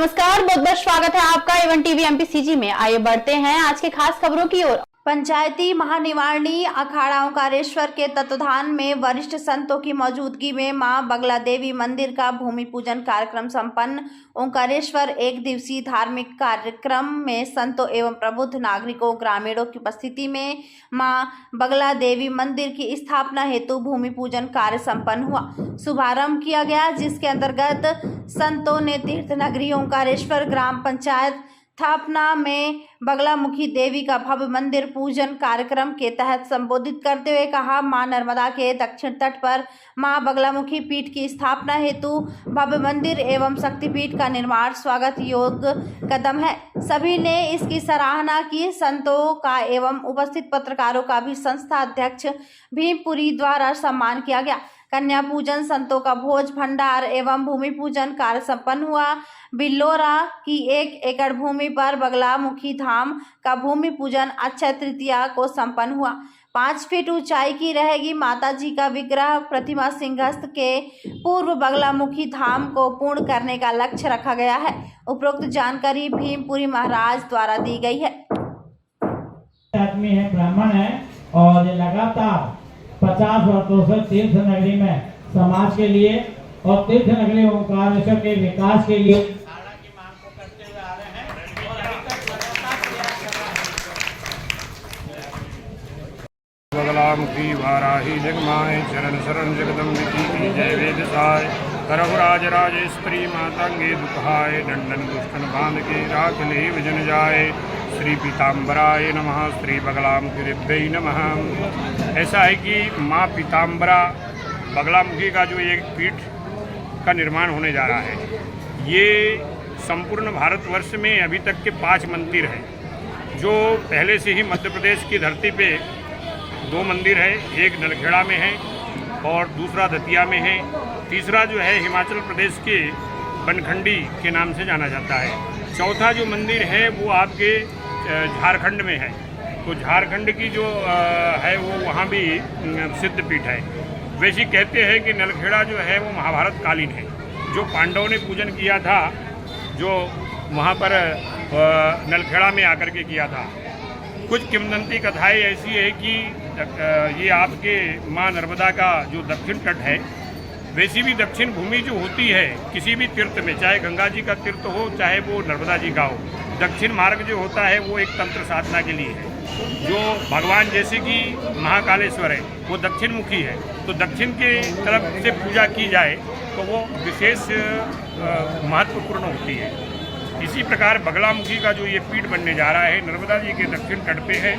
नमस्कार, बहुत बहुत स्वागत है आपका एवन टीवी एमपीसीजी में। आइए बढ़ते हैं आज के खास खबरों की ओर। पंचायती महानिवारणी अखाड़ा ओंकारेश्वर के तत्वाधान में वरिष्ठ संतों की मौजूदगी में मां बगला देवी मंदिर का भूमि पूजन कार्यक्रम संपन्न। ओंकारेश्वर एक दिवसीय धार्मिक कार्यक्रम में संतों एवं प्रबुद्ध नागरिकों ग्रामीणों की उपस्थिति में मां बगला देवी मंदिर की स्थापना हेतु भूमि पूजन कार्य संपन्न हुआ। शुभारंभ किया गया, जिसके अंतर्गत संतों ने तीर्थ नगरी ओंकारेश्वर ग्राम पंचायत स्थापना में बगलामुखी देवी का भव्य मंदिर पूजन कार्यक्रम के तहत संबोधित करते हुए कहा, मां नर्मदा के दक्षिण तट पर मां बगलामुखी पीठ की स्थापना हेतु भव्य मंदिर एवं शक्तिपीठ का निर्माण स्वागत योग्य कदम है। सभी ने इसकी सराहना की। संतों का एवं उपस्थित पत्रकारों का भी संस्था अध्यक्ष भीमपुरी द्वारा सम्मान किया गया। कन्या पूजन, संतों का भोज भंडार एवं भूमि पूजन कार्य संपन्न हुआ। बिल्लोरा की 1 एकड़ भूमि पर बगलामुखी धाम का भूमि पूजन अक्षय तृतीया को संपन्न हुआ। 5 फीट ऊंचाई की रहेगी माता जी का विग्रह प्रतिमा। सिंहस्थ के पूर्व बगलामुखी धाम को पूर्ण करने का लक्ष्य रखा गया है। उपरोक्त जानकारी भीमपुरी महाराज द्वारा दी गई है। आदमी है, ब्राह्मण है और ये लगातार 50 वर्षों से तीर्थ नगरी में समाज के लिए और तीर्थ नगरी ओंकारेश्वर के विकास के लिए धारणा की मांग को करते हुए आ रहे हैं और अभी तक लगातार प्रयास कर रहे हैं। बगलामुखी वाराही जगमाए चरण शरण जगदम्बिकी की जय वेद साय करहु राज राजेश्वरी मातंगे दुखाए दंडन दुष्टन बांध के राख ले विजन जाए। श्री पीताम्बराय नमः, श्री बगलामुखी नमः। ऐसा है कि माँ पीताम्बरा बगलामुखी का जो एक पीठ का निर्माण होने जा रहा है, ये संपूर्ण भारतवर्ष में अभी तक के 5 मंदिर हैं। जो पहले से ही मध्य प्रदेश की धरती पे 2 मंदिर है, एक नलखेड़ा में है और दूसरा दतिया में है। तीसरा जो है हिमाचल प्रदेश के बनखंडी के नाम से जाना जाता है। चौथा जो मंदिर है वो आपके झारखंड में है। तो झारखंड की जो है वो वहाँ भी सिद्ध पीठ है। वैसे कहते हैं कि नलखेड़ा जो है वो महाभारत कालीन है, जो पांडवों ने पूजन किया था, जो वहाँ पर नलखेड़ा में आकर के किया था। कुछ किंवदंती कथाएं ऐसी है कि ये आपके माँ नर्मदा का जो दक्षिण तट है, वैसी भी दक्षिण भूमि जो होती है किसी भी तीर्थ में, चाहे गंगा जी का तीर्थ हो चाहे वो नर्मदा जी का हो, दक्षिण मार्ग जो होता है वो एक तंत्र साधना के लिए है। जो भगवान जैसे कि महाकालेश्वर है वो दक्षिण मुखी है, तो दक्षिण के तरफ से पूजा की जाए तो वो विशेष महत्वपूर्ण होती है। इसी प्रकार बगलामुखी का जो ये पीठ बनने जा रहा है नर्मदा जी के दक्षिण तट पे है।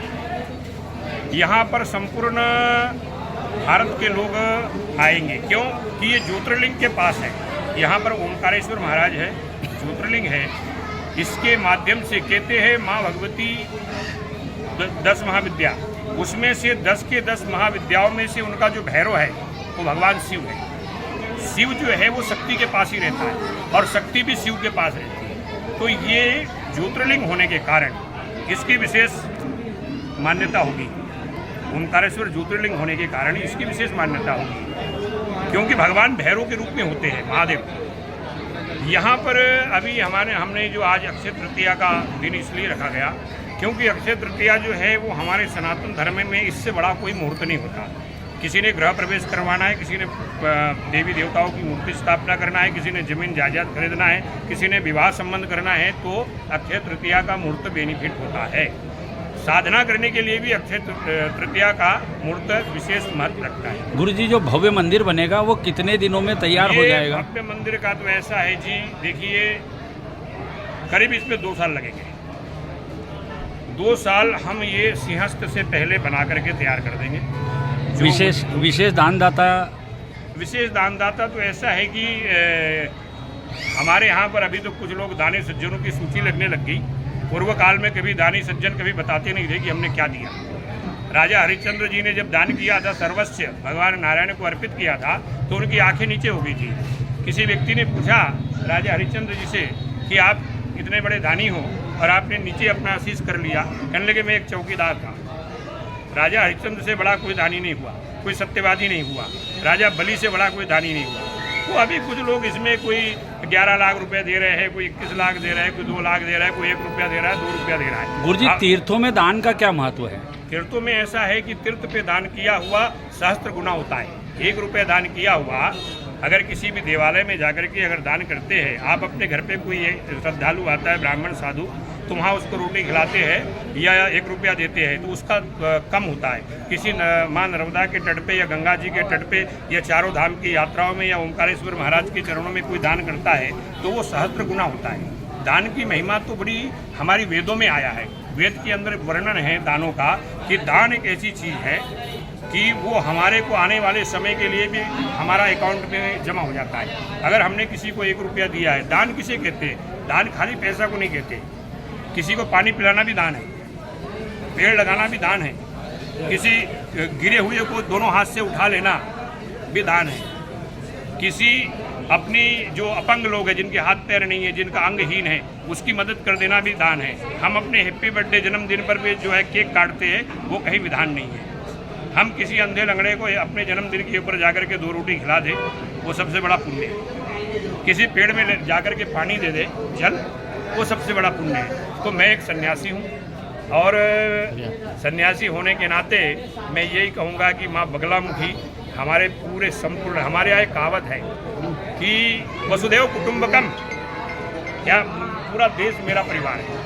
यहाँ पर संपूर्ण भारत के लोग आएंगे, क्यों कि ये ज्योतिर्लिंग के पास है। यहाँ पर ओंकारेश्वर महाराज है, ज्योतिर्लिंग है। इसके माध्यम से कहते हैं माँ भगवती 10 महाविद्या, उसमें से 10 के 10 महाविद्याओं में से उनका जो भैरव है वो भगवान शिव है। शिव जो है वो शक्ति के पास ही रहता है और शक्ति भी शिव के पास रहती है। तो ये ज्योतिर्लिंग होने के कारण इसकी विशेष मान्यता होगी। ओंकारेश्वर ज्योतिर्लिंग होने के कारण इसकी विशेष मान्यता होगी, क्योंकि भगवान भैरव के रूप में होते हैं महादेव। यहाँ पर अभी हमने जो आज अक्षय तृतीया का दिन इसलिए रखा गया क्योंकि अक्षय तृतीया जो है वो हमारे सनातन धर्म में इससे बड़ा कोई मुहूर्त नहीं होता। किसी ने गृह प्रवेश करवाना है, किसी ने देवी देवताओं की मूर्ति स्थापना करना है, किसी ने जमीन जायदाद खरीदना है, किसी ने विवाह संबंध करना है, तो अक्षय तृतीया का मुहूर्त बेनिफिट होता है। साधना करने के लिए भी अक्षय तृतीया का मुहूर्त विशेष महत्व रखता है। गुरु जी, जो भव्य मंदिर बनेगा वो कितने दिनों में तैयार हो जाएगा? भव्य मंदिर का तो ऐसा है जी, देखिए करीब इसमें 2 साल लगेंगे। 2 साल हम ये सिंहस्थ से पहले बना करके तैयार कर देंगे। विशेष दानदाता तो ऐसा है कि हमारे यहाँ पर अभी तो कुछ लोग दानी सज्जनों की सूची लगने लग गई। पूर्व काल में कभी दानी सज्जन कभी बताते नहीं थे कि हमने क्या दिया। राजा हरिश्चंद्र जी ने जब दान किया था, सर्वस्व भगवान नारायण को अर्पित किया था, तो उनकी आंखें नीचे हो गई थी। किसी व्यक्ति ने पूछा राजा हरिश्चंद्र जी से कि आप इतने बड़े दानी हो और आपने नीचे अपना आशीष कर लिया। कहने लगे मैं एक चौकीदार था। राजा हरिश्चंद्र से बड़ा कोई दानी नहीं हुआ, कोई सत्यवादी नहीं हुआ, राजा बलि से बड़ा कोई दानी नहीं हुआ। देखो अभी कुछ लोग इसमें कोई 11 लाख रुपए दे रहे हैं, कोई 21 लाख दे रहा है, कोई 2 लाख दे रहा है, कोई 1 रुपया दे रहा है, 2 रुपया दे रहा है। गुरुजी तीर्थों में दान का क्या महत्व है? तीर्थों में ऐसा है कि तीर्थ पे दान किया हुआ सहस्त्र गुना होता है। 1 रुपया दान किया हुआ अगर किसी भी देवालय में जाकर के अगर दान करते हैं, आप अपने घर पे कोई श्रद्धालु आता है, ब्राह्मण साधु, तो वहाँ उसको रोटी खिलाते हैं या 1 रुपया देते हैं, तो उसका कम होता है। किसी माँ नर्मदा के तट पे या गंगा जी के तट पे या चारों धाम की यात्राओं में या ओंकारेश्वर महाराज के चरणों में कोई दान करता है तो वो सहस्त्र गुना होता है। दान की महिमा तो बड़ी हमारी वेदों में आया है। वेद के अंदर वर्णन है दानों का कि दान एक ऐसी चीज़ है कि वो हमारे को आने वाले समय के लिए भी हमारा अकाउंट में जमा हो जाता है। अगर हमने किसी को 1 रुपया दिया है, दान किसे कहते हैं? दान खाली पैसा को नहीं कहते। किसी को पानी पिलाना भी दान है, पेड़ लगाना भी दान है, किसी गिरे हुए को दोनों हाथ से उठा लेना भी दान है, किसी अपनी जो अपंग लोग हैं, जिनके हाथ पैर नहीं है, जिनका अंगहीन है, उसकी मदद कर देना भी दान है। हम अपने हैप्पी बर्थडे जन्मदिन पर भी जो है केक काटते हैं, वो कहीं विधान नहीं है। हम किसी अंधे लंगड़े को अपने जन्मदिन के ऊपर जाकर के 2 रोटी खिला दे, वो सबसे बड़ा पुण्य है। किसी पेड़ में जाकर के पानी दे दे, जल, वो सबसे बड़ा पुण्य है। तो मैं एक सन्यासी हूँ और सन्यासी होने के नाते मैं यही कहूँगा कि माँ बगलामुखी हमारे पूरे संपूर्ण, हमारे यहाँ एक कहावत है कि वसुदेव कुटुंबकम, क्या पूरा देश मेरा परिवार है।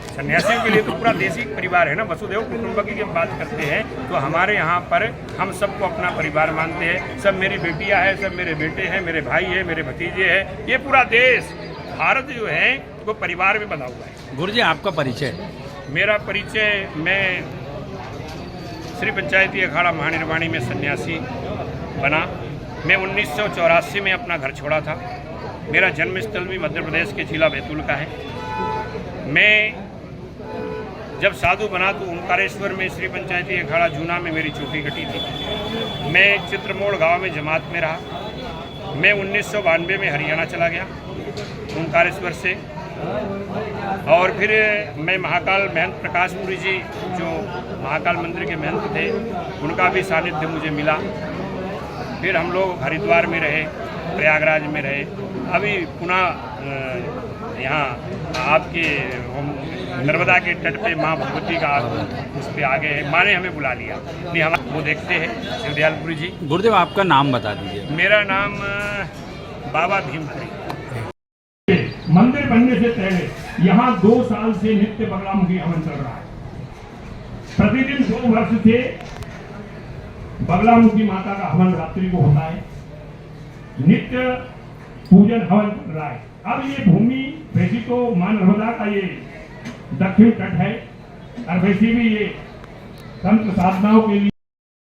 सन्यासियों के लिए तो पूरा देश ही परिवार है ना। वसुदेव कुटुंबक की बात करते हैं तो हमारे यहाँ पर हम सबको अपना परिवार मानते हैं। सब मेरी बेटियाँ हैं, सब मेरे बेटे हैं, मेरे भाई हैं, मेरे भतीजे हैं। ये पूरा देश भारत जो है वो परिवार में बना हुआ है। गुरुजी आपका परिचय? मेरा परिचय, मैं श्री पंचायती अखाड़ा महानिर्वाणी में सन्यासी बना। मैं 1984 में अपना घर छोड़ा था। मेरा जन्म स्थल भी मध्य प्रदेश के जिला बैतूल का है। मैं जब साधु बना तो ओंकारेश्वर में श्री पंचायती अखाड़ा जूना में मेरी चौकी कटी थी। मैं चित्रमोड़ गांव में जमात में रहा। मैं 1992 में हरियाणा चला गया ओंकारेश्वर से, और फिर मैं महाकाल महंत प्रकाशपुरी जी, जो महाकाल मंदिर के महंत थे, उनका भी सानिध्य मुझे मिला। फिर हम लोग हरिद्वार में रहे, प्रयागराज में रहे। अभी पुनः यहाँ आपके नर्मदा के तट पे माँ भगवती का उस पर आ गए हैं। माँ ने हमें बुला लिया, नहीं हम वो देखते हैं शिवदयालपुरी जी। गुरुदेव आपका नाम बता दीजिए। मेरा नाम बाबा भीमपुरी। मंदिर बनने से पहले यहाँ 2 साल से नित्य बगलामुखी हवन चल रहा है। प्रतिदिन 2 वर्ष से बगलामुखी माता का हवन रात्रि को होता है। नित्य पूजन हवन चल रहा है। अब ये भूमि वैसी तो मां नर्मदा का ये दक्षिण तट है और वैसे भी ये संत साधनाओं के लिए